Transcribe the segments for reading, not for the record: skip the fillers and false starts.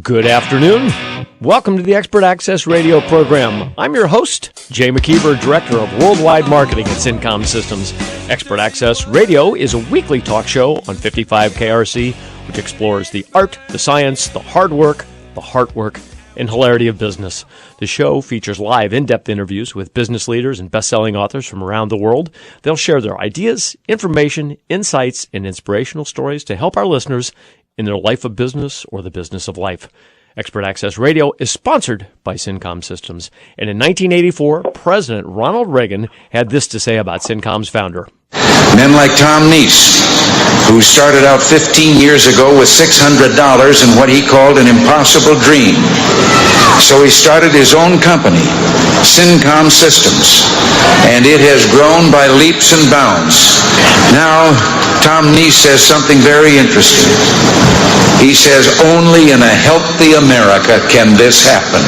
Good afternoon. Welcome to the Expert Access Radio program. I'm your host, Jay McKeever, Director of Worldwide Marketing at Syncom Systems. Expert Access Radio is a weekly talk show on 55 KRC, which explores the art, the science, the hard work, the heart work, and hilarity of business. The show features live, in-depth interviews with business leaders and best-selling authors from around the world. They'll share their ideas, information, insights, and inspirational stories to help our listeners in their life of business or the business of life. Expert Access Radio is sponsored by Syncom Systems. And in 1984, President Ronald Reagan had this to say about Syncom's founder. Men like Tom Neese, who started out 15 years ago with $600 and what he called an impossible dream. So he started his own company, Syncom Systems, and it has grown by leaps and bounds. Now, Tom Neese says something very interesting. He says, only in a healthy America can this happen.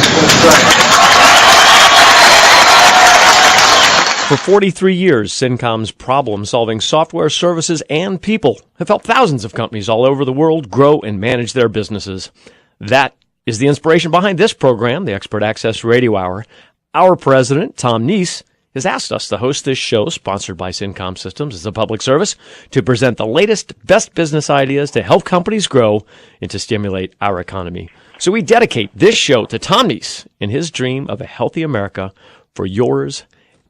For 43 years, Syncom's problem-solving software, services, and people have helped thousands of companies all over the world grow and manage their businesses. That is the inspiration behind this program, the Expert Access Radio Hour. Our president, Tom Neese, has asked us to host this show, sponsored by Syncom Systems as a public service, to present the latest, best business ideas to help companies grow and to stimulate our economy. So we dedicate this show to Tom Neese and his dream of a healthy America for yours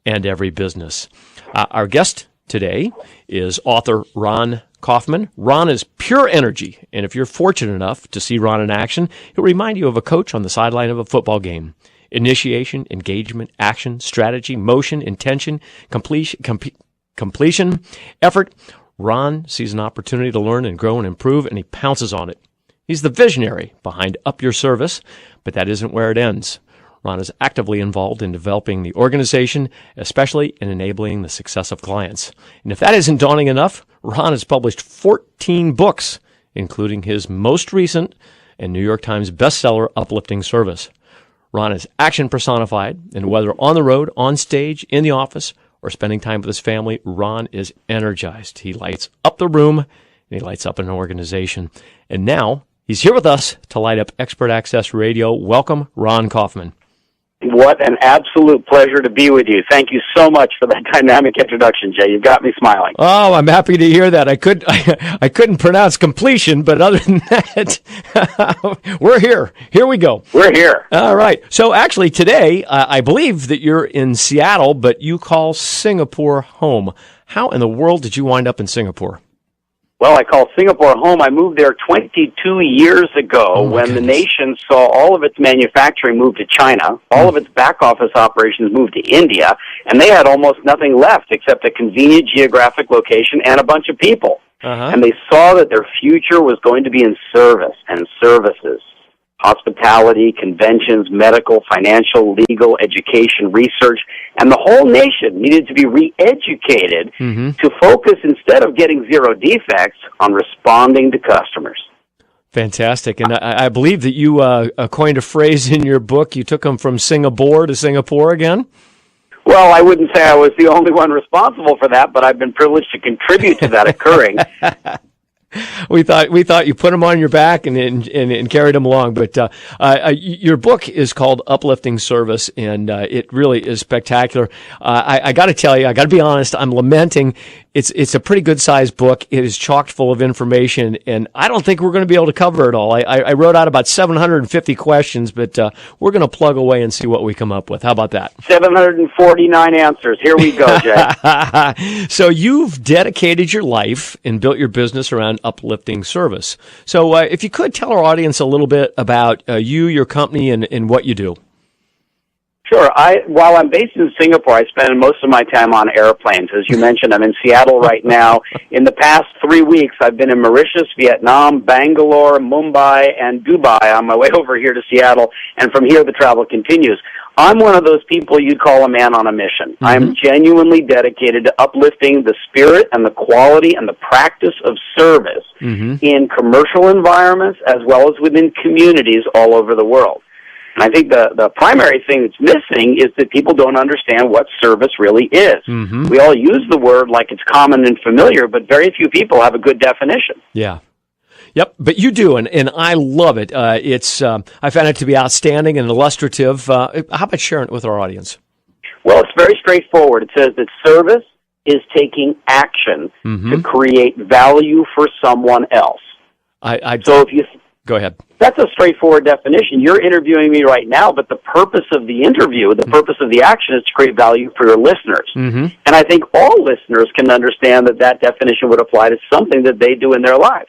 and every business. Our guest today is author Ron Kaufman. Ron is pure energy, and if you're fortunate enough to see Ron in action, he'll remind you of a coach on the sideline of a football game. Initiation, engagement, action, strategy, motion, intention, completion, effort. Ron sees an opportunity to learn and grow and improve, and he pounces on it. He's the visionary behind Up Your Service, but that isn't where it ends. Ron is actively involved in developing the organization, especially in enabling the success of clients. And if that isn't daunting enough, Ron has published 14 books, including his most recent and New York Times bestseller, Uplifting Service. Ron is action personified, and whether on the road, on stage, in the office, or spending time with his family, Ron is energized. He lights up the room, and he lights up an organization. And now, he's here with us to light up Expert Access Radio. Welcome, Ron Kaufman. What an absolute pleasure to be with you. Thank you so much for that dynamic introduction, Jay. You've got me smiling. Oh, I'm happy to hear that. I couldn't pronounce completion, but other than that, we're here. Here we go. We're here. All right. So actually today, I believe that you're in Seattle, but you call Singapore home. How in the world did you wind up in Singapore? Well, I call Singapore home. I moved there 22 years ago when the nation saw all of its manufacturing move to China, all of its back office operations move to India, and they had almost nothing left except a convenient geographic location and a bunch of people. And they saw that their future was going to be in service and services. Hospitality, conventions, medical, financial, legal, education, research, and the whole nation needed to be re-educated to focus, instead of getting zero defects, on responding to customers. Fantastic. And I believe that you coined a phrase in your book. You took them from Singapore to Singapore again? Well, I wouldn't say I was the only one responsible for that, but I've been privileged to contribute to that occurring. We thought you put them on your back and carried them along. But your book is called Uplifting Service, and it really is spectacular. I got to tell you, I got to be honest, I'm lamenting. It's a pretty good sized book. It is chock full of information, and I don't think we're going to be able to cover it all. I wrote out about 750 questions, but we're going to plug away and see what we come up with. How about that? 749 answers. Here we go, Jay. So you've dedicated your life and built your business around uplifting service. So if you could tell our audience a little bit about you, your company, and what you do. Sure. While I'm based in Singapore, I spend most of my time on airplanes. As you mentioned, I'm in Seattle right now. In the past 3 weeks, I've been in Mauritius, Vietnam, Bangalore, Mumbai, and Dubai on my way over here to Seattle, and from here the travel continues. I'm one of those people you'd call a man on a mission. I'm genuinely dedicated to uplifting the spirit and the quality and the practice of service in commercial environments as well as within communities all over the world. And I think the primary thing that's missing is that people don't understand what service really is. We all use the word like it's common and familiar, but very few people have a good definition. Yeah. Yep, but you do, and I love it. I found it to be outstanding and illustrative. How about sharing it with our audience? Well, it's very straightforward. It says that service is taking action to create value for someone else. So if you go ahead. That's a straightforward definition. You're interviewing me right now, but the purpose of the interview, the purpose of the action is to create value for your listeners. And I think all listeners can understand that definition would apply to something that they do in their lives.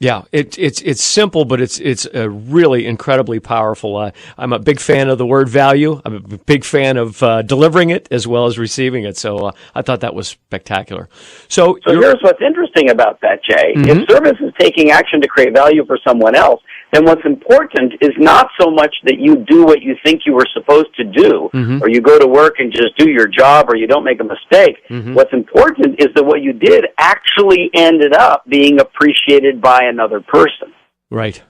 Yeah, it's simple, but it's really incredibly powerful. I'm a big fan of the word value. I'm a big fan of delivering it as well as receiving it. So I thought that was spectacular. So here's what's interesting about that, Jay. If service is taking action to create value for someone else, then what's important is not so much that you do what you think you were supposed to do, or you go to work and just do your job, or you don't make a mistake. What's important is that what you did actually ended up being appreciated by another person. Right.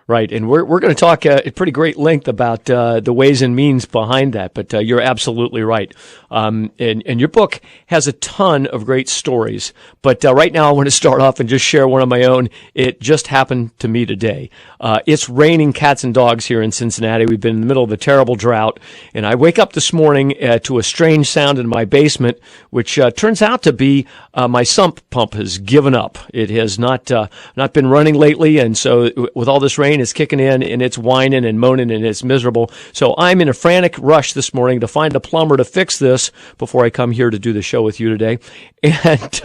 Right, and we're going to talk at pretty great length about the ways and means behind that, but you're absolutely right. And your book has a ton of great stories, but right now I want to start off and just share one of my own. It just happened to me today. It's raining cats and dogs here in Cincinnati. We've been in the middle of a terrible drought, and I wake up this morning to a strange sound in my basement, which turns out to be my sump pump has given up. It has not been running lately, and so with all this rain, it's kicking in and it's whining and moaning and it's miserable. So I'm in a frantic rush this morning to find a plumber to fix this before I come here to do the show with you today. And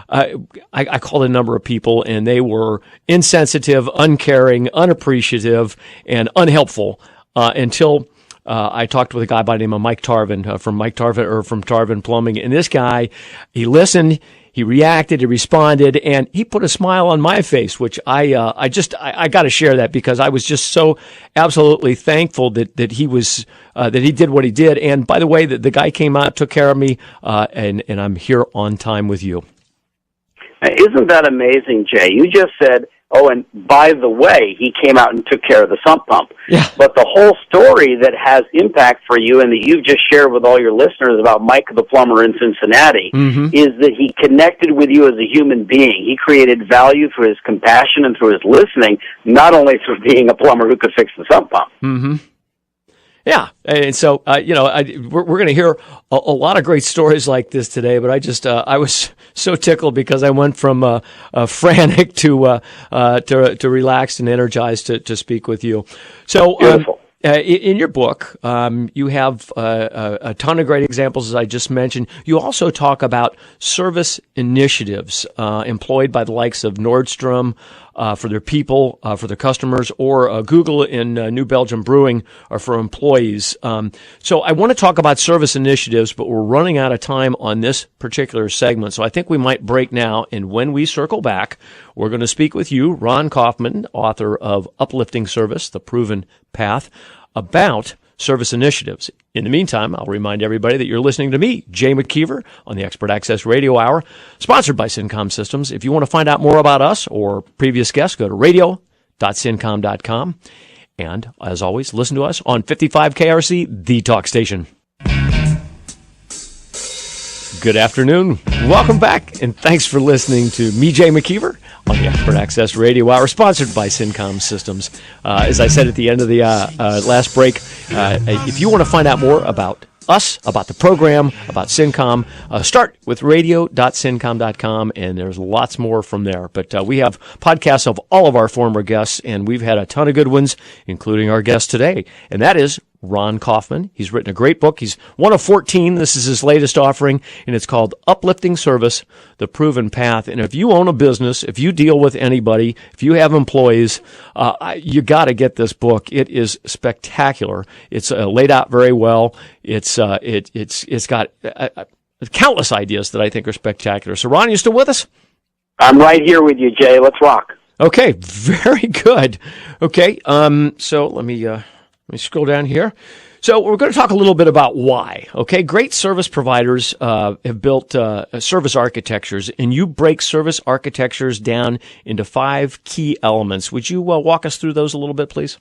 I called a number of people, and they were insensitive, uncaring, unappreciative, and unhelpful until I talked with a guy by the name of Mike Tarvin from Tarvin Plumbing. And this guy, he listened, he reacted, he responded, and he put a smile on my face, which I got to share that because I was just so absolutely thankful that he was that he did what he did. And by the way, the guy came out, took care of me, and I'm here on time with you. Isn't that amazing, Jay? You just said, oh, and by the way, he came out and took care of the sump pump. Yeah. But the whole story that has impact for you and that you've just shared with all your listeners about Mike the plumber in Cincinnati is that he connected with you as a human being. He created value through his compassion and through his listening, not only through being a plumber who could fix the sump pump. Yeah, and so we're going to hear a lot of great stories like this today. But I was so tickled because I went from frantic to relaxed and energized to speak with you. So beautiful. In your book, you have a ton of great examples, as I just mentioned. You also talk about service initiatives employed by the likes of Nordstrom for their people, for their customers, or Google in New Belgium Brewing for employees. So I want to talk about service initiatives, but we're running out of time on this particular segment. So I think we might break now, and when we circle back, we're going to speak with you, Ron Kaufman, author of Uplifting Service, The Proven Path, about service initiatives. In the meantime, I'll remind everybody that you're listening to me, Jay McKeever, on the Expert Access Radio Hour, sponsored by Syncom Systems. If you want to find out more about us or previous guests, go to radio.syncom.com. And as always, listen to us on 55 KRC, the talk station. Good afternoon. Welcome back, and thanks for listening to me, Jay McKeever, on the Expert Access Radio Hour, sponsored by Syncom Systems. As I said at the end of the last break, if you want to find out more about us, about the program, about Syncom, start with radio.syncom.com, and there's lots more from there. But we have podcasts of all of our former guests, and we've had a ton of good ones, including our guest today, and that is Ron Kaufman. He's written a great book. He's one of 14. This is his latest offering, and it's called Uplifting Service, The Proven Path. And if you own a business, if you deal with anybody, if you have employees, you got to get this book. It is spectacular. It's laid out very well. It's got countless ideas that I think are spectacular. So, Ron, you still with us? I'm right here with you, Jay. Let's rock. Okay, very good. Okay, so let me scroll down here. So we're going to talk a little bit about why. Okay, great service providers have built service architectures, and you break service architectures down into 5 key elements. Would you walk us through those a little bit, please?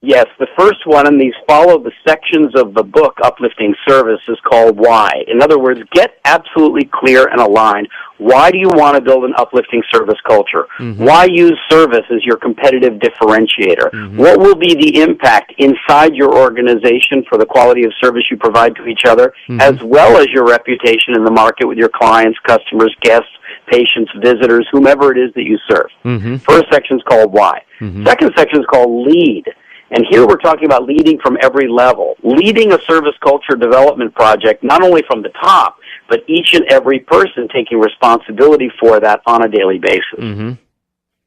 Yes, the first one, and these follow the sections of the book, Uplifting Service, is called Why. In other words, get absolutely clear and aligned. Why do you want to build an uplifting service culture? Mm-hmm. Why use service as your competitive differentiator? Mm-hmm. What will be the impact inside your organization for the quality of service you provide to each other, mm-hmm. as well as your reputation in the market with your clients, customers, guests, patients, visitors, whomever it is that you serve? Mm-hmm. First section is called Why. Mm-hmm. Second section is called Lead. And here we're talking about leading from every level, leading a service culture development project, not only from the top, but each and every person taking responsibility for that on a daily basis. Mm-hmm.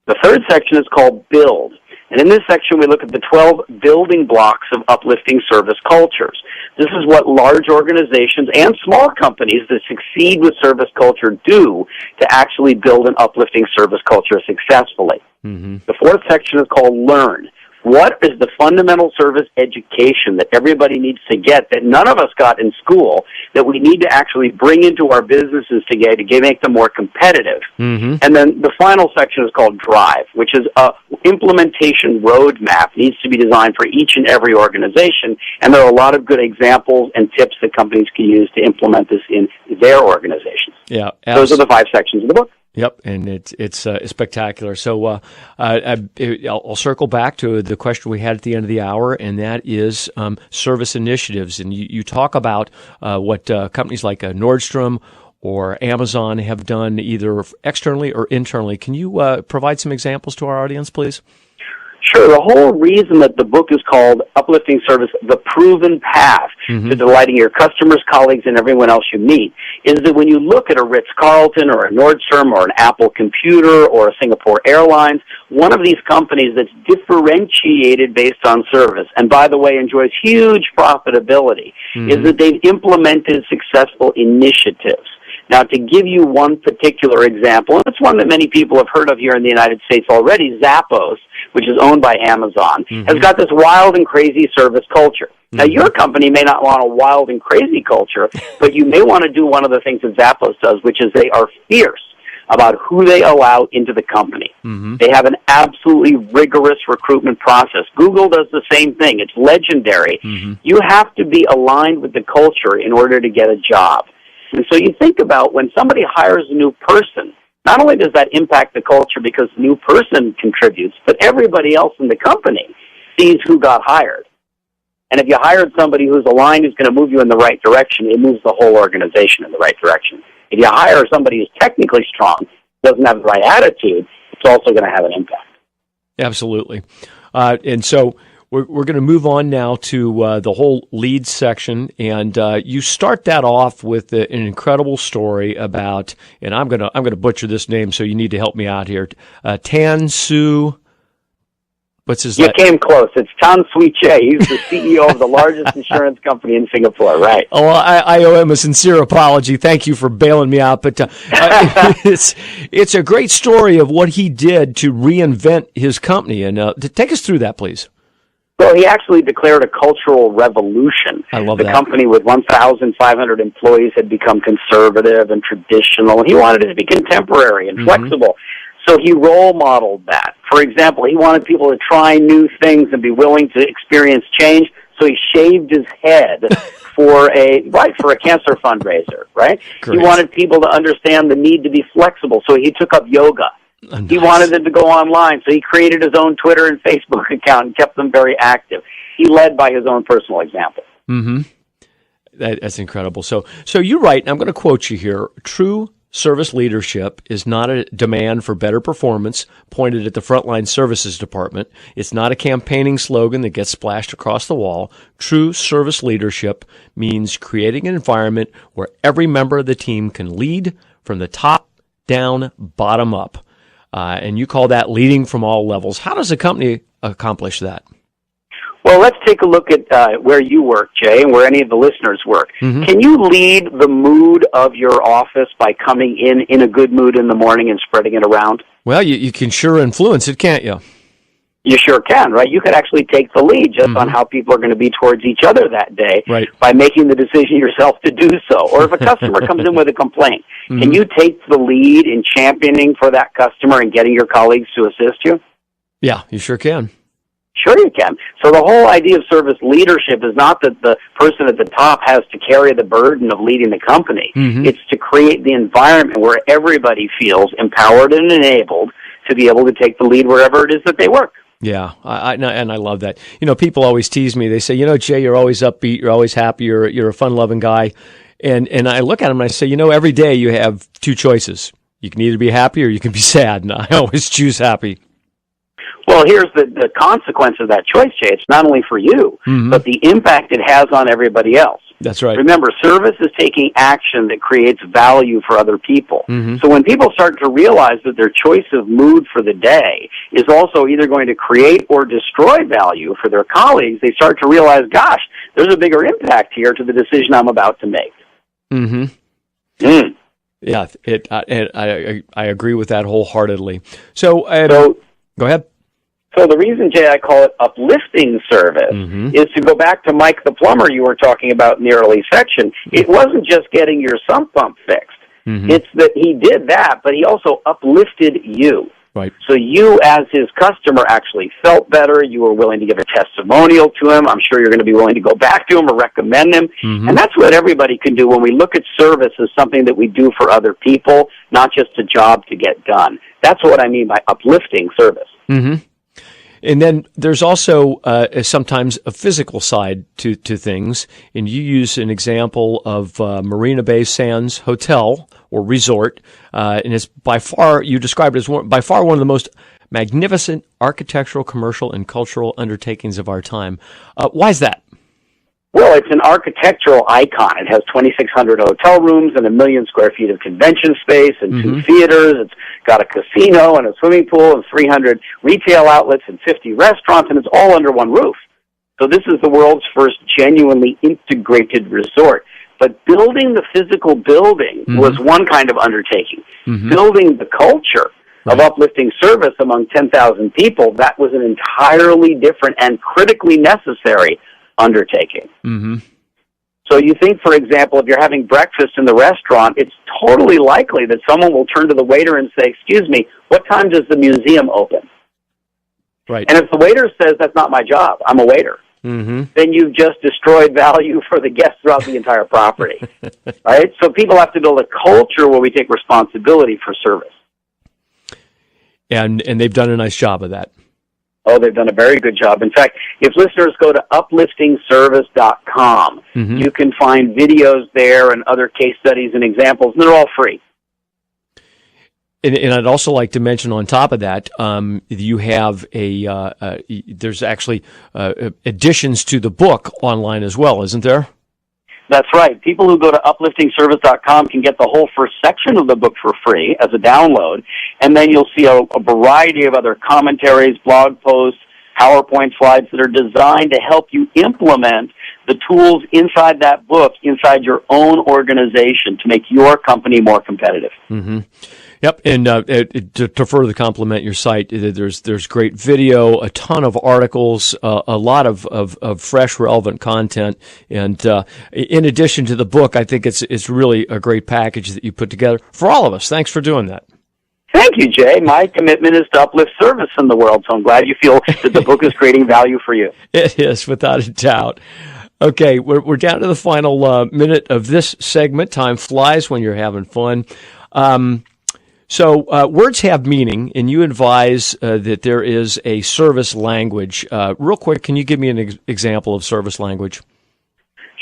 The third section is called Build. And in this section, we look at the 12 building blocks of uplifting service cultures. This is what large organizations and small companies that succeed with service culture do to actually build an uplifting service culture successfully. Mm-hmm. The fourth section is called Learn. What is the fundamental service education that everybody needs to get that none of us got in school that we need to actually bring into our businesses today to make them more competitive? Mm-hmm. And then the final section is called Drive, which is a implementation roadmap needs to be designed for each and every organization. And there are a lot of good examples and tips that companies can use to implement this in their organizations. Yeah, those are the 5 sections of the book. Yep, and it's spectacular. So I'll circle back to the question we had at the end of the hour, and that is service initiatives. And you talk about what companies like Nordstrom or Amazon have done either externally or internally. Can you provide some examples to our audience, please? Sure. The whole reason that the book is called Uplifting Service, The Proven Path mm-hmm. to Delighting Your Customers, Colleagues, and Everyone Else You Meet, is that when you look at a Ritz-Carlton or a Nordstrom or an Apple Computer or a Singapore Airlines, one of these companies that's differentiated based on service, and by the way enjoys huge profitability, mm-hmm. is that they've implemented successful initiatives. Now, to give you one particular example, and it's one that many people have heard of here in the United States already, Zappos, which is owned by Amazon, mm-hmm. has got this wild and crazy service culture. Mm-hmm. Now, your company may not want a wild and crazy culture, but you may want to do one of the things that Zappos does, which is they are fierce about who they allow into the company. Mm-hmm. They have an absolutely rigorous recruitment process. Google does the same thing. It's legendary. Mm-hmm. You have to be aligned with the culture in order to get a job. And so you think about when somebody hires a new person, not only does that impact the culture because the new person contributes, but everybody else in the company sees who got hired. And if you hired somebody who's aligned, who's going to move you in the right direction, it moves the whole organization in the right direction. If you hire somebody who's technically strong, doesn't have the right attitude, it's also going to have an impact. Absolutely. And so we're going to move on now to the whole lead section, and you start that off with an incredible story about, and I'm going to butcher this name, so you need to help me out here. Tan Su, what's his? You came close. It's Tan Sui Che. He's the CEO of the largest insurance company in Singapore, right? Oh, well, I owe him a sincere apology. Thank you for bailing me out. But it's a great story of what he did to reinvent his company, and to take us through that, please. Well, he actually declared a cultural revolution. I love that. The company with 1,500 employees had become conservative and traditional, and he wanted it to be contemporary and mm-hmm. flexible. So he role modeled that. For example, he wanted people to try new things and be willing to experience change, so he shaved his head for a cancer fundraiser, right? Great. He wanted people to understand the need to be flexible, so he took up yoga. Nice. He wanted them to go online, so he created his own Twitter and Facebook account and kept them very active. He led by his own personal example. Mm-hmm. That's incredible. So you're right, and I'm going to quote you here. True service leadership is not a demand for better performance pointed at the frontline services department. It's not a campaigning slogan that gets splashed across the wall. True service leadership means creating an environment where every member of the team can lead from the top down, bottom up. And you call that leading from all levels. How does a company accomplish that? Well, let's take a look at where you work, Jay, and where any of the listeners work. Mm-hmm. Can you lead the mood of your office by coming in a good mood in the morning and spreading it around? Well, you can sure influence it, can't you? You sure can, right? You could actually take the lead just mm-hmm. on how people are going to be towards each other that day right. by making the decision yourself to do so. Or if a customer comes in with a complaint, mm-hmm. can you take the lead in championing for that customer and getting your colleagues to assist you? Yeah, you sure can. Sure you can. So the whole idea of service leadership is not that the person at the top has to carry the burden of leading the company. It's to create the environment where everybody feels empowered and enabled to be able to take the lead wherever it is that they work. Yeah, and I love that. You know, people always tease me. They say, you know, Jay, you're always upbeat, you're always happy, you're a fun-loving guy. And I look at them and I say, you know, every day you have two choices. You can either be happy or you can be sad, and I always choose happy. Well, here's the consequence of that choice, Jay. It's not only for you, but the impact it has on everybody else. That's right. Remember, service is taking action that creates value for other people. So when people start to realize that their choice of mood for the day is also either going to create or destroy value for their colleagues, they start to realize, gosh, there's a bigger impact here to the decision I'm about to make. Yeah, I agree with that wholeheartedly. So go ahead. So the reason, Jay, I call it uplifting service is to go back to Mike the plumber you were talking about in the early section. It wasn't just getting your sump pump fixed. It's that he did that, but he also uplifted you. Right. So you, as his customer, actually felt better. You were willing to give a testimonial to him. I'm sure you're going to be willing to go back to him or recommend him. And that's what everybody can do when we look at service as something that we do for other people, not just a job to get done. That's what I mean by uplifting service. And then there's also sometimes a physical side to things. And you use an example of Marina Bay Sands Hotel or Resort. And it's by far, you described it as by far one of the most magnificent architectural, commercial, and cultural undertakings of our time. Why is that? Well, it's an architectural icon. It has 2,600 hotel rooms and 1 million square feet of convention space and 2 theaters. It's got a casino and a swimming pool and 300 retail outlets and 50 restaurants, and it's all under one roof. So this is the world's first genuinely integrated resort. But building the physical building was one kind of undertaking. Building the culture of uplifting service among 10,000 people, that was an entirely different and critically necessary undertaking. So you think, for example, if you're having breakfast in the restaurant, it's totally likely that someone will turn to the waiter and say, excuse me, what time does the museum open? Right. And if the waiter says, that's not my job, I'm a waiter, then you've just destroyed value for the guests throughout the entire property. Right? So people have to build a culture where we take responsibility for service. And they've done a nice job of that. Oh, they've done a very good job. In fact, if listeners go to upliftingservice.com, you can find videos there and other case studies and examples, and they're all free. And I'd also like to mention on top of that, you have there's actually additions to the book online as well, isn't there? That's right. People who go to upliftingservice.com can get the whole first section of the book for free as a download, and then you'll see a variety of other commentaries, blog posts, PowerPoint slides that are designed to help you implement the tools inside that book inside your own organization to make your company more competitive. Yep, and to further complement your site, there's great video, a ton of articles, a lot of fresh, relevant content, and in addition to the book, I think it's really a great package that you put together for all of us. Thanks for doing that. Thank you, Jay. My commitment is to uplift service in the world, so I'm glad you feel that the book is creating value for you. It is, without a doubt. Okay, we're down to the final minute of this segment. Time flies when you're having fun. So words have meaning, and you advise that there is a service language. Real quick, can you give me an example of service language?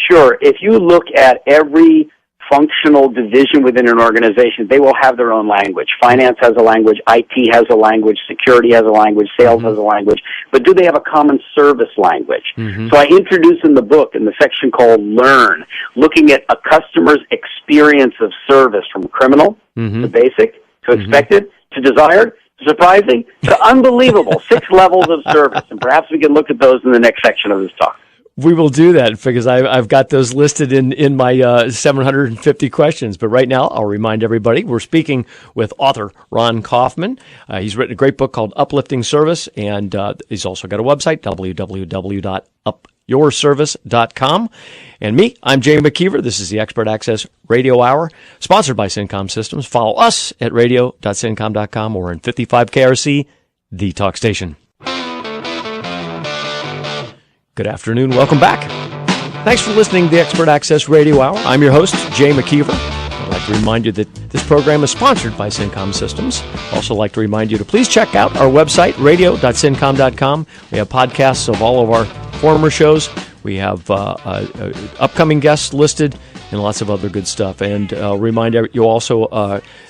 Sure. If you look at every functional division within an organization, they will have their own language. Finance has a language, IT has a language, security has a language, sales has a language. But do they have a common service language? So I introduce in the book, in the section called Learn, looking at a customer's experience of service from criminal to basic, to expected, to desired, to surprising, to unbelievable. 6 levels of service. And perhaps we can look at those in the next section of this talk. We will do that because I've got those listed in my 750 questions. But right now, I'll remind everybody, we're speaking with author Ron Kaufman. He's written a great book called Uplifting Service, and he's also got a website, www.upyourservice.com. And me, I'm Jay McKeever. This is the Expert Access Radio Hour, sponsored by Syncom Systems. Follow us at radio.syncom.com or in 55 KRC, the talk station. Good afternoon. Welcome back. Thanks for listening to the Expert Access Radio Hour. I'm your host, Jay McKeever. I'd like to remind you that this program is sponsored by Syncom Systems. I'd also like to remind you to please check out our website, radio.syncom.com. We have podcasts of all of our former shows. We have upcoming guests listed and lots of other good stuff. And remind you also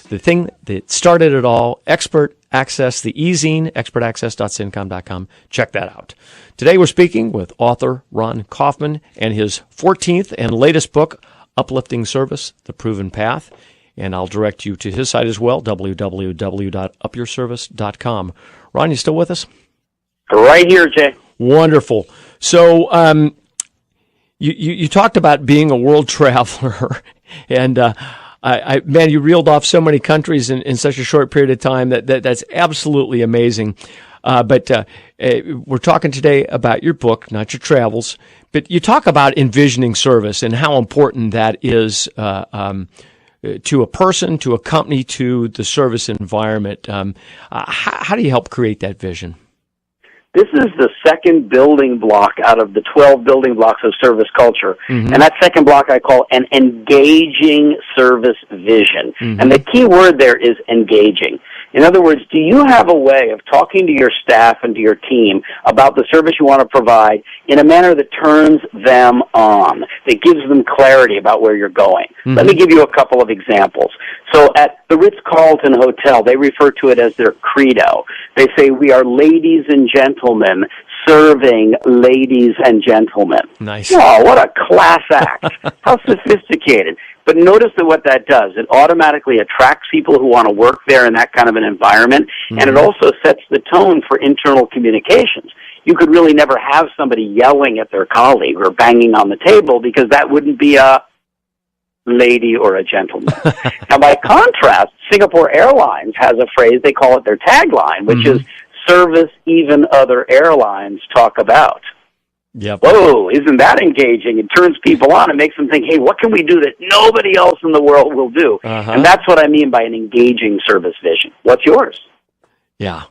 the thing that started it all, Expert Access, the e-zine, expertaccess.syncom.com. Check that out. Today we're speaking with author Ron Kaufman and his 14th and latest book, Uplifting Service, The Proven Path. And I'll direct you to his site as well, www.upyourservice.com. Ron, you still with us? Right here, Jay. Wonderful. So you talked about being a world traveler, and man, you reeled off so many countries in such a short period of time that's absolutely amazing. But we're talking today about your book, not your travels. But you talk about envisioning service and how important that is to a person, to a company, to the service environment. How do you help create that vision? This is the second building block out of the 12 building blocks of service culture. Mm-hmm. And that second block I call an engaging service vision. Mm-hmm. And the key word there is engaging. In other words, do you have a way of talking to your staff and to your team about the service you want to provide in a manner that turns them on, that gives them clarity about where you're going? Mm-hmm. Let me give you a couple of examples. So at the Ritz-Carlton Hotel, they refer to it as their credo. They say, we are ladies and gentlemen serving ladies and gentlemen. Nice. Oh, what a class act. How sophisticated. But notice that what that does, it automatically attracts people who want to work there in that kind of an environment, mm-hmm. and it also sets the tone for internal communications. You could really never have somebody yelling at their colleague or banging on the table because that wouldn't be a lady or a gentleman. Now, by contrast, Singapore Airlines has a phrase, they call it their tagline, which mm-hmm. is service even other airlines talk about. Yep. Whoa, isn't that engaging? It turns people on and makes them think, hey, what can we do that nobody else in the world will do? Uh-huh. And that's what I mean by an engaging service vision. What's yours? Yeah.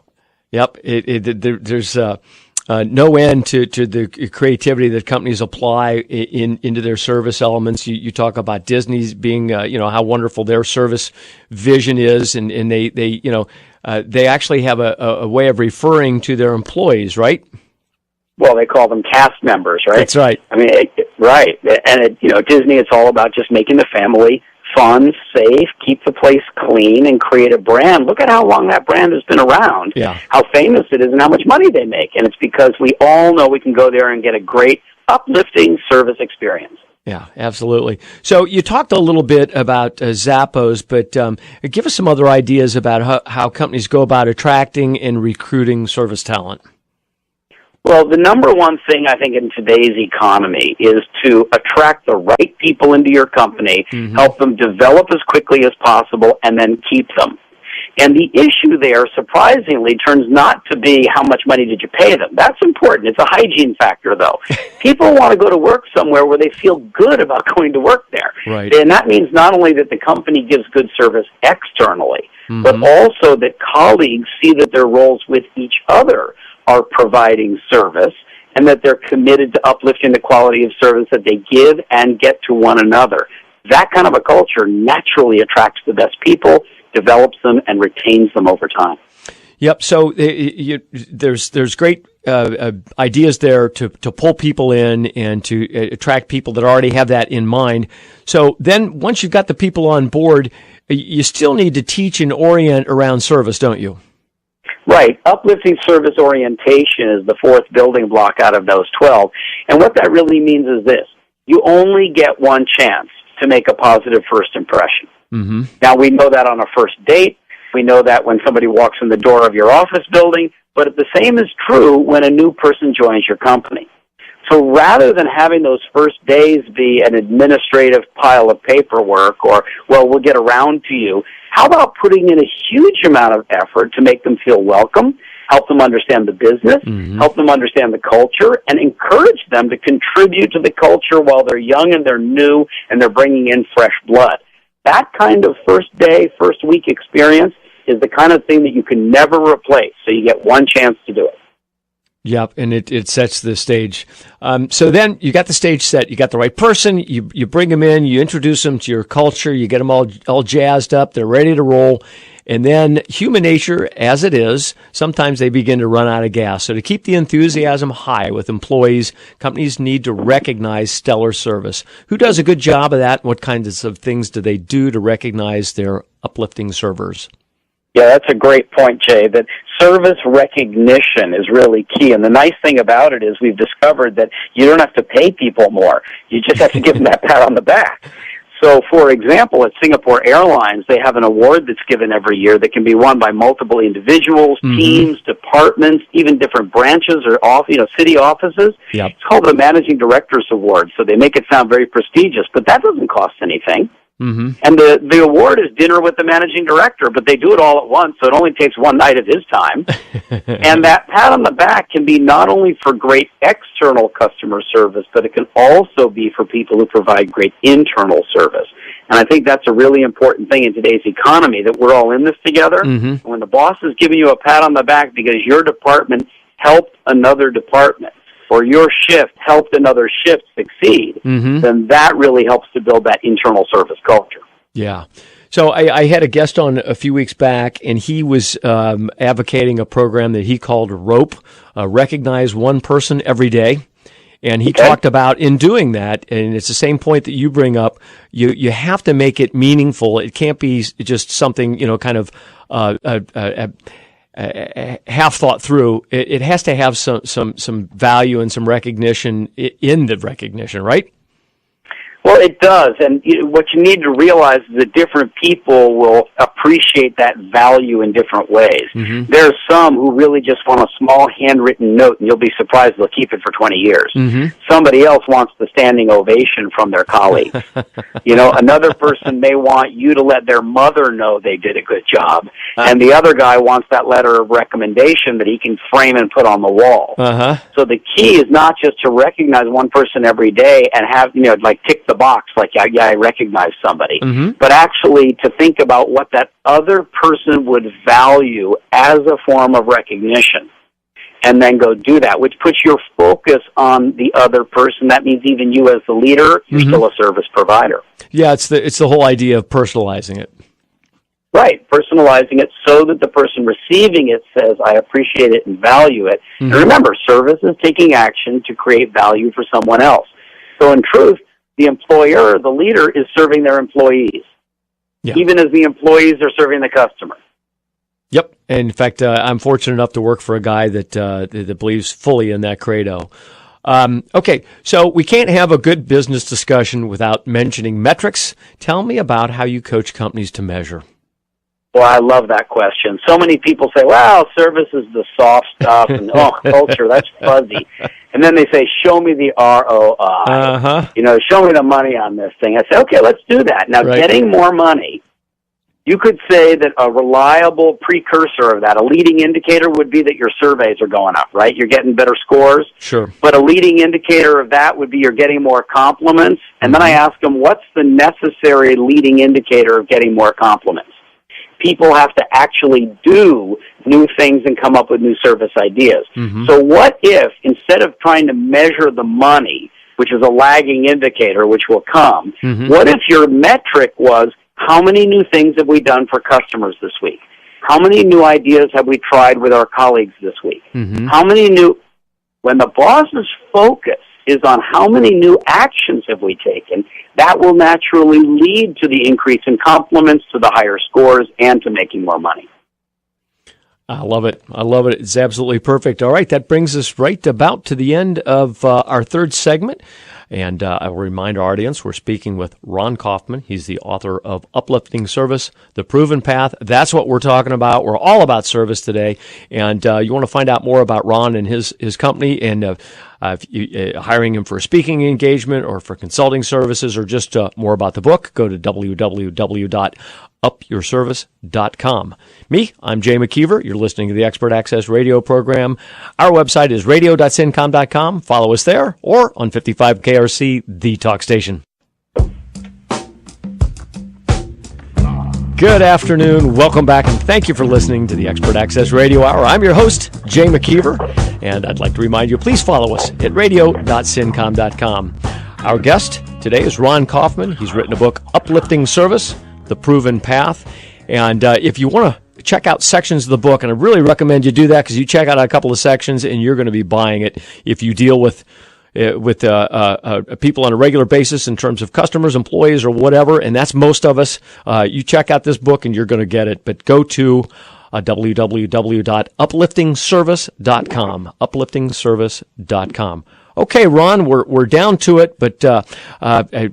Yep. There's no end to the creativity that companies apply into their service elements. You talk about Disney's being, how wonderful their service vision is, and they actually have a way of referring to their employees, right? Well, they call them cast members, right? That's right. I mean, right. And, Disney, it's all about just making the family fun, safe, keep the place clean, and create a brand. Look at how long that brand has been around, how famous it is, and how much money they make. And it's because we all know we can go there and get a great, uplifting service experience. Yeah, absolutely. So you talked a little bit about Zappos, but give us some other ideas about how companies go about attracting and recruiting service talent. Well, the number one thing I think in today's economy is to attract the right people into your company, mm-hmm. help them develop as quickly as possible, and then keep them. And the issue there, surprisingly, turns not to be how much money did you pay them. That's important. It's a hygiene factor, though. People want to go to work somewhere where they feel good about going to work there. Right. And that means not only that the company gives good service externally, mm-hmm. but also that colleagues see that their roles with each other are providing service, and that they're committed to uplifting the quality of service that they give and get to one another. That kind of a culture naturally attracts the best people, develops them, and retains them over time. Yep. So there's great ideas there to pull people in and to attract people that already have that in mind. So then once you've got the people on board, you still need to teach and orient around service, don't you? Right. Uplifting service orientation is the fourth building block out of those 12. And what that really means is this. You only get one chance to make a positive first impression. Mm-hmm. Now, we know that on a first date. We know that when somebody walks in the door of your office building. But the same is true when a new person joins your company. So rather than having those first days be an administrative pile of paperwork or, well, we'll get around to you, how about putting in a huge amount of effort to make them feel welcome, help them understand the business, mm-hmm. help them understand the culture, and encourage them to contribute to the culture while they're young and they're new and they're bringing in fresh blood. That kind of first day, first week experience is the kind of thing that you can never replace, so you get one chance to do it. Yep, and it sets the stage. So then you got the stage set. You got the right person. You bring them in. You introduce them to your culture. You get them all jazzed up. They're ready to roll. And then human nature, as it is, sometimes they begin to run out of gas. So to keep the enthusiasm high with employees, companies need to recognize stellar service. Who does a good job of that? What kinds of things do they do to recognize their uplifting servers? Yeah, that's a great point, Jay, that service recognition is really key. And the nice thing about it is we've discovered that you don't have to pay people more. You just have to give them that pat on the back. So, for example, at Singapore Airlines, they have an award that's given every year that can be won by multiple individuals, teams, departments, even different branches or city offices. Yep. It's called the Managing Directors Award. So they make it sound very prestigious, but that doesn't cost anything. Mm-hmm. And the award is dinner with the managing director, but they do it all at once, so it only takes one night of his time. And that pat on the back can be not only for great external customer service, but it can also be for people who provide great internal service. And I think that's a really important thing in today's economy, that we're all in this together. Mm-hmm. And when the boss is giving you a pat on the back because your department helped another department, or your shift helped another shift succeed, then that really helps to build that internal service culture. Yeah. So I had a guest on a few weeks back, and he was advocating a program that he called ROPE, Recognize One Person Every Day. And he talked about in doing that, and it's the same point that you bring up, you have to make it meaningful. It can't be just something, kind of half thought through. It has to have some value and some recognition in the recognition, right? Well, it does, and what you need to realize is that different people will appreciate that value in different ways. Mm-hmm. There are some who really just want a small handwritten note, and you'll be surprised they'll keep it for 20 years. Mm-hmm. Somebody else wants the standing ovation from their colleagues. Another person may want you to let their mother know they did a good job, and the other guy wants that letter of recommendation that he can frame and put on the wall. So the key is not just to recognize one person every day and have, tick the box, like, yeah, I recognize somebody, but actually to think about what that other person would value as a form of recognition, and then go do that, which puts your focus on the other person. That means even you as the leader, you're still a service provider. Yeah, it's the whole idea of personalizing it. Right, personalizing it so that the person receiving it says, I appreciate it and value it. And remember, service is taking action to create value for someone else. So in truth, the employer, the leader, is serving their employees, even as the employees are serving the customer. Yep. And in fact, I'm fortunate enough to work for a guy that believes fully in that credo. Okay, so we can't have a good business discussion without mentioning metrics. Tell me about how you coach companies to measure. Well, I love that question. So many people say, well, service is the soft stuff, and culture, that's fuzzy. And then they say, show me the ROI. Show me the money on this thing. I say, okay, let's do that. Now, getting more money, you could say that a reliable precursor of that, a leading indicator would be that your surveys are going up, right? You're getting better scores. Sure. But a leading indicator of that would be you're getting more compliments. And then I ask them, what's the necessary leading indicator of getting more compliments? People have to actually do new things and come up with new service ideas. So what if, instead of trying to measure the money, which is a lagging indicator, which will come, what if your metric was, how many new things have we done for customers this week? How many new ideas have we tried with our colleagues this week? How many when the boss's focus is on how many new actions have we taken, that will naturally lead to the increase in compliments, to the higher scores, and to making more money. I love it. It's absolutely perfect. All right, that brings us right about to the end of our third segment. And I will remind our audience, we're speaking with Ron Kaufman. He's the author of Uplifting Service, The Proven Path. That's what we're talking about. We're all about service today. And you want to find out more about Ron and his company, and hiring him for a speaking engagement or for consulting services, or just more about the book, go to www.upyourservice.com. Me, I'm Jay McKeever. You're listening to the Expert Access radio program. Our website is radio.syncom.com. Follow us there, or on 55 KRC, the talk station. Good afternoon. Welcome back, and thank you for listening to the Expert Access Radio Hour. I'm your host, Jay McKeever. And I'd like to remind you, please follow us at radio.syncom.com. Our guest today is Ron Kaufman. He's written a book, Uplifting Service, The Proven Path. And if you want to check out sections of the book, and I really recommend you do that because you check out a couple of sections and you're going to be buying it if you deal with people on a regular basis in terms of customers, employees, or whatever, and that's most of us. You check out this book and you're going to get it. But go to www.upliftingservice.com, upliftingservice.com. Okay, Ron, we're down to it, but I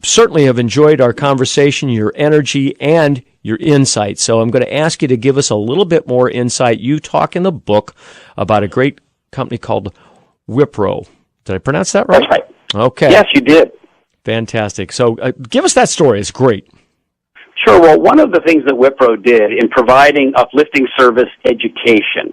certainly have enjoyed our conversation, your energy, and your insight. So I'm going to ask you to give us a little bit more insight. You talk in the book about a great company called Wipro. Did I pronounce that right? That's right. Okay. Yes, you did. Fantastic. So give us that story. It's great. Sure. Well, one of the things that Wipro did in providing uplifting service education,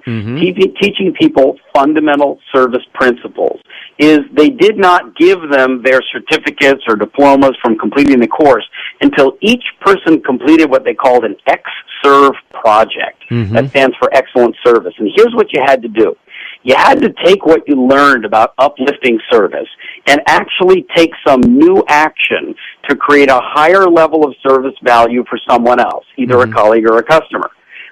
teaching people fundamental service principles, is they did not give them their certificates or diplomas from completing the course until each person completed what they called an X-Serve project. That stands for excellent service. And here's what you had to do. You had to take what you learned about uplifting service and actually take some new action to create a higher level of service value for someone else, either a colleague or a customer.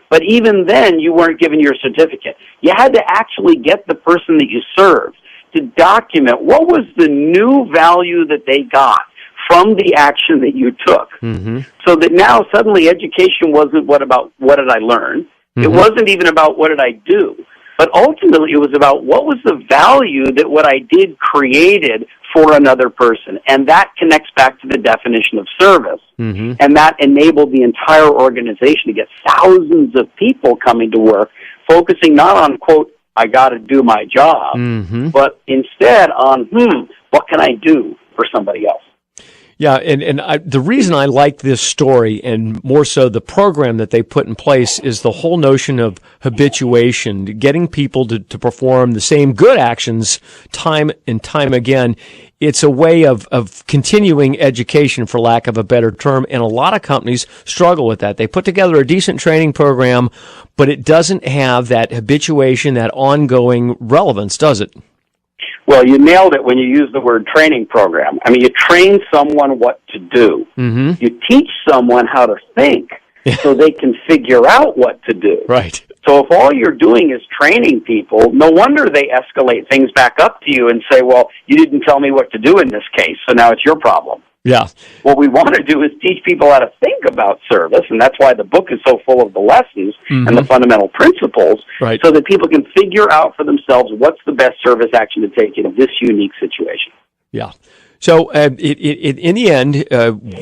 But even then, you weren't given your certificate. You had to actually get the person that you served to document what was the new value that they got from the action that you took. So that now suddenly education wasn't what did I learn? It wasn't even about what did I do? But ultimately, it was about what was the value that what I did created for another person. And that connects back to the definition of service. And that enabled the entire organization to get thousands of people coming to work, focusing not on, quote, I got to do my job, but instead on, what can I do for somebody else? Yeah, and the reason I like this story, and more so the program that they put in place, is the whole notion of habituation, getting people to perform the same good actions time and time again. It's a way of continuing education, for lack of a better term, and a lot of companies struggle with that. They put together a decent training program, but it doesn't have that habituation, that ongoing relevance, does it? Well, you nailed it when you use the word training program. I mean, you train someone what to do. You teach someone how to think so they can figure out what to do. Right. So if all you're doing is training people, no wonder they escalate things back up to you and say, well, you didn't tell me what to do in this case, so now it's your problem. Yeah. What we want to do is teach people how to think about service, and that's why the book is so full of the lessons and the fundamental principles, so that people can figure out for themselves what's the best service action to take in this unique situation. Yeah. So in the end,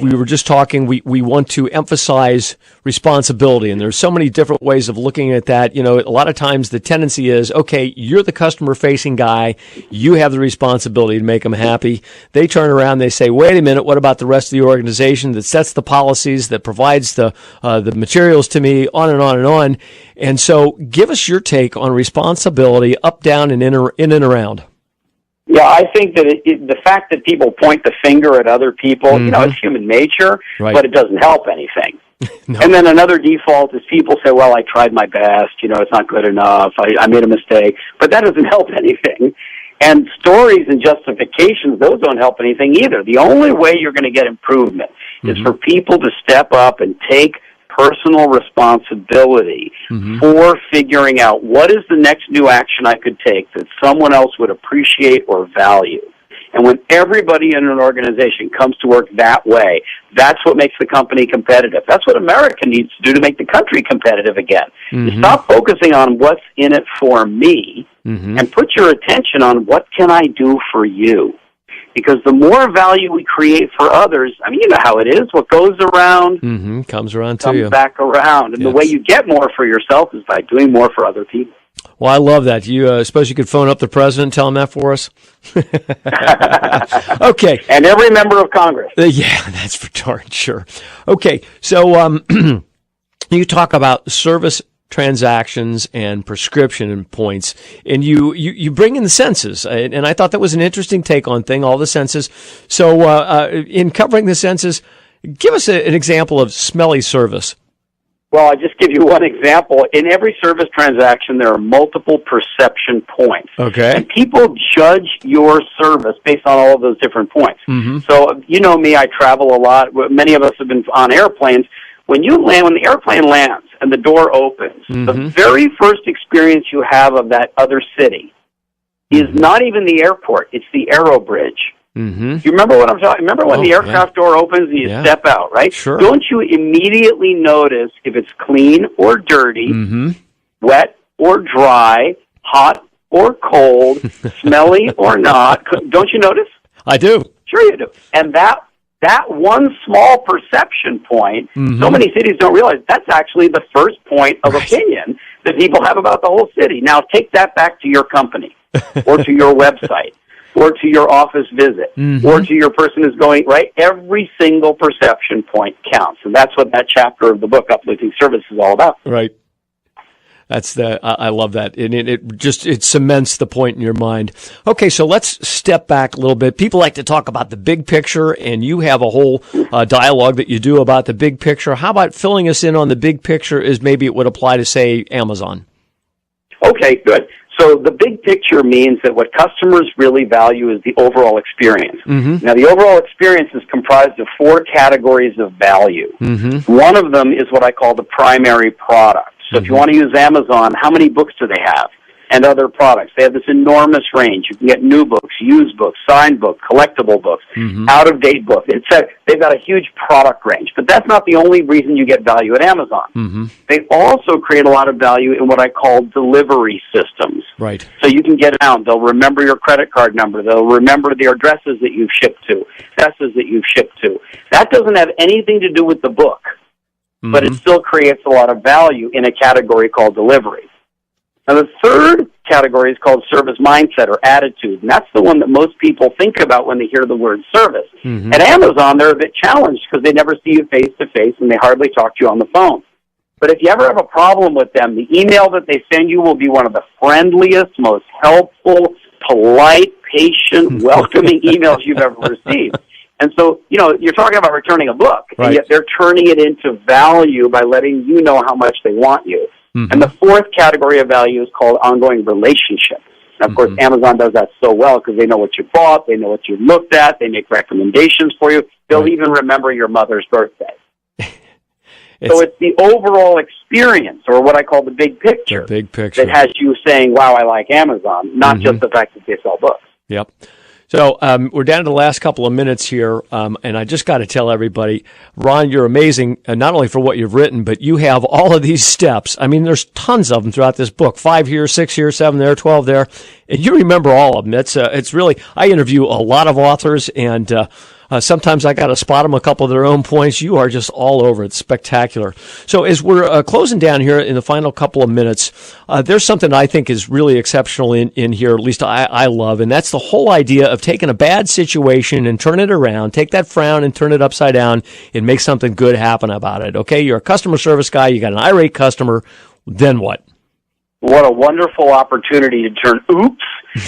we were just talking, we want to emphasize responsibility, and there's so many different ways of looking at that. You know, a lot of times the tendency is, okay, you're the customer-facing guy, you have the responsibility to make them happy. They turn around, they say, wait a minute, what about the rest of the organization that sets the policies, that provides the materials to me, on and on and on. And so give us your take on responsibility, up, down, and in and around. Yeah, I think that the fact that people point the finger at other people, you know, it's human nature, but it doesn't help anything. No. And then another default is people say, well, I tried my best, you know, it's not good enough, I made a mistake, but that doesn't help anything. And stories and justifications, those don't help anything either. The only way you're going to get improvement is for people to step up and take personal responsibility for figuring out what is the next new action I could take that someone else would appreciate or value. And when everybody in an organization comes to work that way, that's what makes the company competitive. That's what America needs to do to make the country competitive again. Stop focusing on what's in it for me and put your attention on what can I do for you. Because the more value we create for others, I mean, you know how it is. What goes around comes around to you. Comes back around. And the way you get more for yourself is by doing more for other people. Well, I love that. You suppose you could phone up the president and tell him that for us? Okay. And every member of Congress. Yeah, that's for darn sure. Okay, so you talk about service transactions and prescription points, and you bring in the senses, and I thought that was an interesting take on all the senses. So in covering the senses, give us an example of smelly service. Well, I'll just give you one example. In every service transaction, there are multiple perception points. Okay. And people judge your service based on all of those different points. Mm-hmm. So, you know me, I travel a lot. Many of us have been on airplanes. When the airplane lands and the door opens, the very first experience you have of that other city is not even the airport, it's the Aero Bridge. Mm-hmm. You remember what I'm talking? Remember when the aircraft door opens and you step out, right? Sure. Don't you immediately notice if it's clean or dirty, wet or dry, hot or cold, smelly or not? Don't you notice? I do. Sure you do. And that one small perception point, so many cities don't realize that's actually the first point of opinion that people have about the whole city. Now take that back to your company or to your website or to your office visit or to your person who's going, right? Every single perception point counts. And that's what that chapter of the book, Uplifting Service, is all about. Right. I love that. And it cements the point in your mind. Okay, so let's step back a little bit. People like to talk about the big picture, and you have a whole dialogue that you do about the big picture. How about filling us in on the big picture as maybe it would apply to, say, Amazon? Okay, good. So the big picture means that what customers really value is the overall experience. Now, the overall experience is comprised of 4 categories of value. One of them is what I call the primary product. So if you want to use Amazon, how many books do they have? And other products. They have this enormous range. You can get new books, used books, signed books, collectible books, out-of-date books. They've got a huge product range. But that's not the only reason you get value at Amazon. They also create a lot of value in what I call delivery systems. Right. So you can get around. They'll remember your credit card number. They'll remember the addresses that you've shipped to, addresses that you've shipped to. That doesn't have anything to do with the book, but it still creates a lot of value in a category called delivery. Now, the third category is called service mindset or attitude, and that's the one that most people think about when they hear the word service. At Amazon, they're a bit challenged because they never see you face-to-face and they hardly talk to you on the phone. But if you ever have a problem with them, the email that they send you will be one of the friendliest, most helpful, polite, patient, welcoming emails you've ever received. And so, you're talking about returning a book, and yet they're turning it into value by letting you know how much they want you. And the fourth category of value is called ongoing relationships. And of course, Amazon does that so well because they know what you bought, they know what you looked at, they make recommendations for you. They'll even remember your mother's birthday. So it's the overall experience, or what I call the big picture, that has you saying, wow, I like Amazon, not just the fact that they sell books. Yep. So we're down to the last couple of minutes here, and I just got to tell everybody, Ron, you're amazing, not only for what you've written, but you have all of these steps. I mean, there's tons of them throughout this book, 5 here, 6 here, 7 there, 12 there, and you remember all of them. It's really, I interview a lot of authors, and sometimes I got to spot them a couple of their own points. You are just all over. It's spectacular. So as we're closing down here in the final couple of minutes, there's something I think is really exceptional in here, at least I love, and that's the whole idea of taking a bad situation and turn it around, take that frown and turn it upside down and make something good happen about it. Okay, you're a customer service guy, you got an irate customer, then what? What a wonderful opportunity to turn oops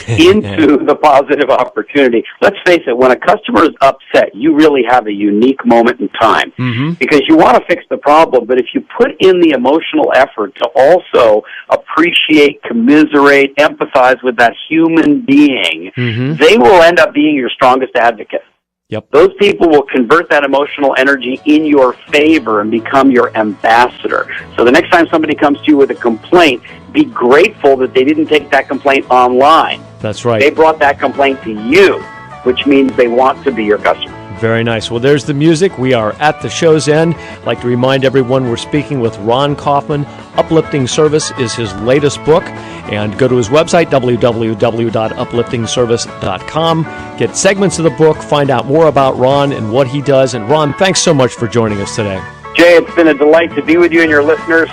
into the positive opportunity. Let's face it, when a customer is upset, you really have a unique moment in time because you want to fix the problem, but if you put in the emotional effort to also appreciate, commiserate, empathize with that human being, they will end up being your strongest advocate. Yep. Those people will convert that emotional energy in your favor and become your ambassador. So the next time somebody comes to you with a complaint, be grateful that they didn't take that complaint online. That's right. They brought that complaint to you, which means they want to be your customer. Very nice. Well, there's the music. We are at the show's end. I'd like to remind everyone we're speaking with Ron Kaufman. Uplifting Service is his latest book. And go to his website, www.upliftingservice.com. Get segments of the book, find out more about Ron and what he does. And Ron, thanks so much for joining us today. Jay, it's been a delight to be with you and your listeners.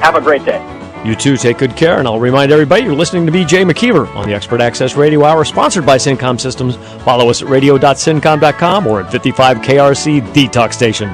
Have a great day. You too, take good care, and I'll remind everybody you're listening to me, Jay McKeever, on the Expert Access Radio Hour, sponsored by Syncom Systems. Follow us at radio.syncom.com or at 55 KRC, the talk station.